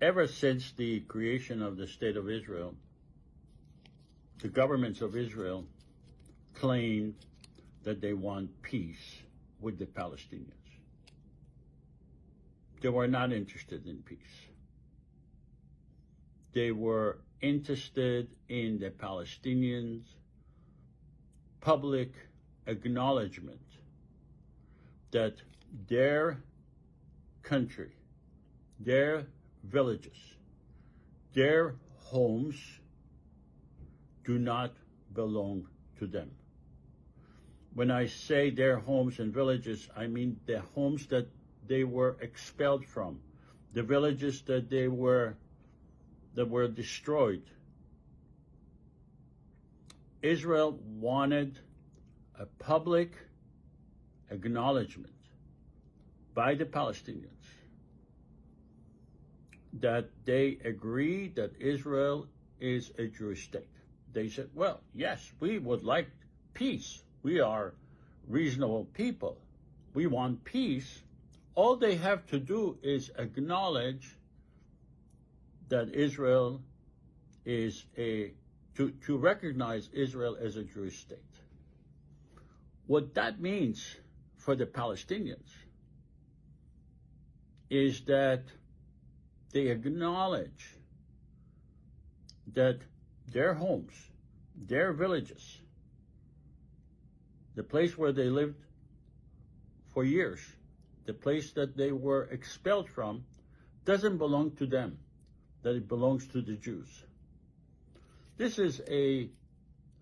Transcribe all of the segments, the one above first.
Ever since the creation of the State of Israel, the governments of Israel claimed that they want peace with the Palestinians. They were not interested in peace. They were interested in the Palestinians' public acknowledgement that their country, their villages, their homes do not belong to them. When I say their homes and villages, I mean the homes that they were expelled from, the villages that were destroyed. Israel wanted a public acknowledgement by the Palestinians that they agree that Israel is a Jewish state. They said, well, yes, we would like peace. We are reasonable people. We want peace. All they have to do is acknowledge that Israel is to recognize Israel as a Jewish state. What that means for the Palestinians is that they acknowledge that their homes, their villages, the place where they lived for years, the place that they were expelled from, doesn't belong to them, that it belongs to the Jews. This is a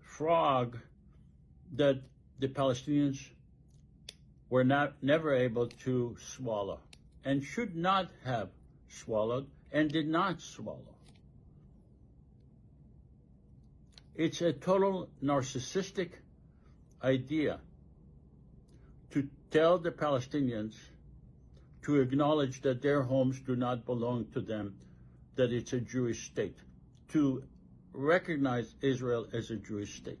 frog that the Palestinians were never able to swallow and should not have swallowed and did not swallow. It's a total narcissistic idea to tell the Palestinians to acknowledge that their homes do not belong to them, that it's a Jewish state, to recognize Israel as a Jewish state.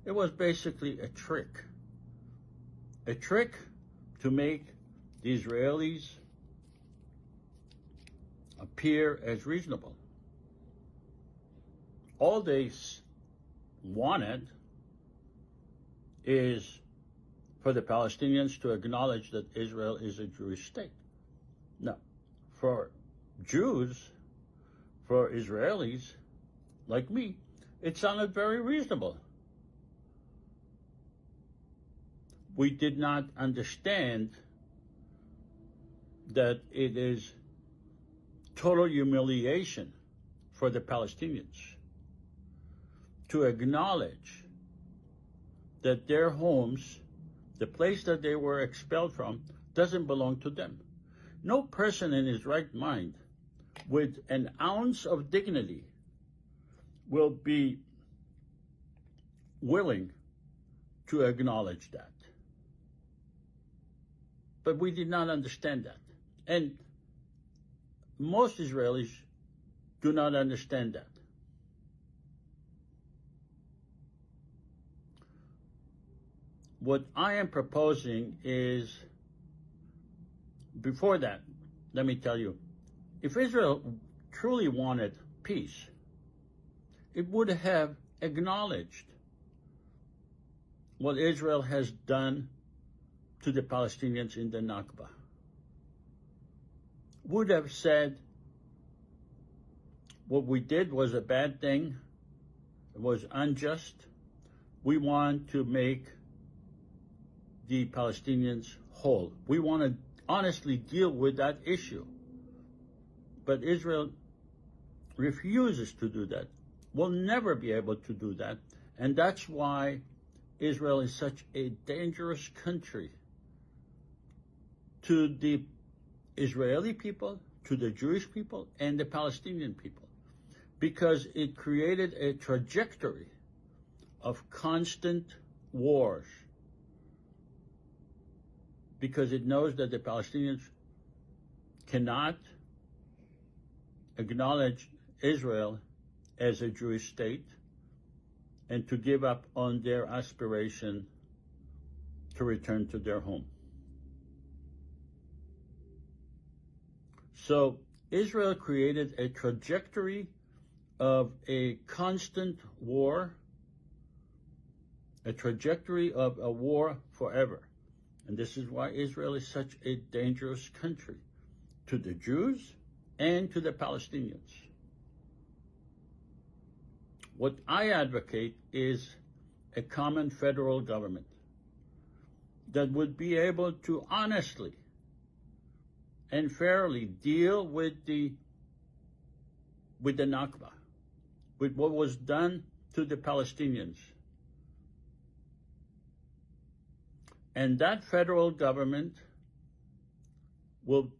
It was basically a trick to make the Israelis appear as reasonable. All they wanted is for the Palestinians to acknowledge that Israel is a Jewish state. Now, for Jews, for Israelis like me, it sounded very reasonable. We did not understand that it is total humiliation for the Palestinians to acknowledge that their homes, the place that they were expelled from, doesn't belong to them. No person in his right mind with an ounce of dignity will be willing to acknowledge that. But we did not understand that. And most Israelis do not understand that. What I am proposing is, before that, let me tell you, if Israel truly wanted peace, it would have acknowledged what Israel has done to the Palestinians in the Nakba. Would have said, what we did was a bad thing, it was unjust. We want to make the Palestinians whole. We want to honestly deal with that issue. But Israel refuses to do that, will never be able to do that. And that's why Israel is such a dangerous country to the Israeli people, to the Jewish people, and the Palestinian people, because it created a trajectory of constant wars, because it knows that the Palestinians cannot acknowledge Israel as a Jewish state and to give up on their aspiration to return to their home. So Israel created a trajectory of a constant war, a trajectory of a war forever. And this is why Israel is such a dangerous country to the Jews and to the Palestinians. What I advocate is a common federal government that would be able to honestly and fairly deal with the Nakba, with what was done to the Palestinians. And that federal government will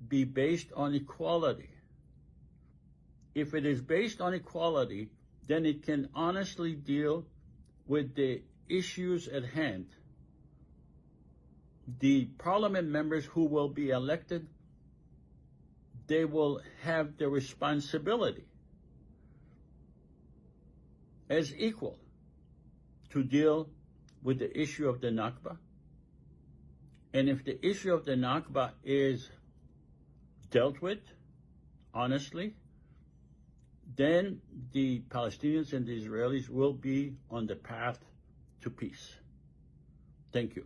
be based on equality. If it is based on equality, then it can honestly deal with the issues at hand. The parliament members who will be elected, they will have the responsibility as equal to deal with the issue of the Nakba. And if the issue of the Nakba is dealt with honestly, then the Palestinians and the Israelis will be on the path to peace. Thank you.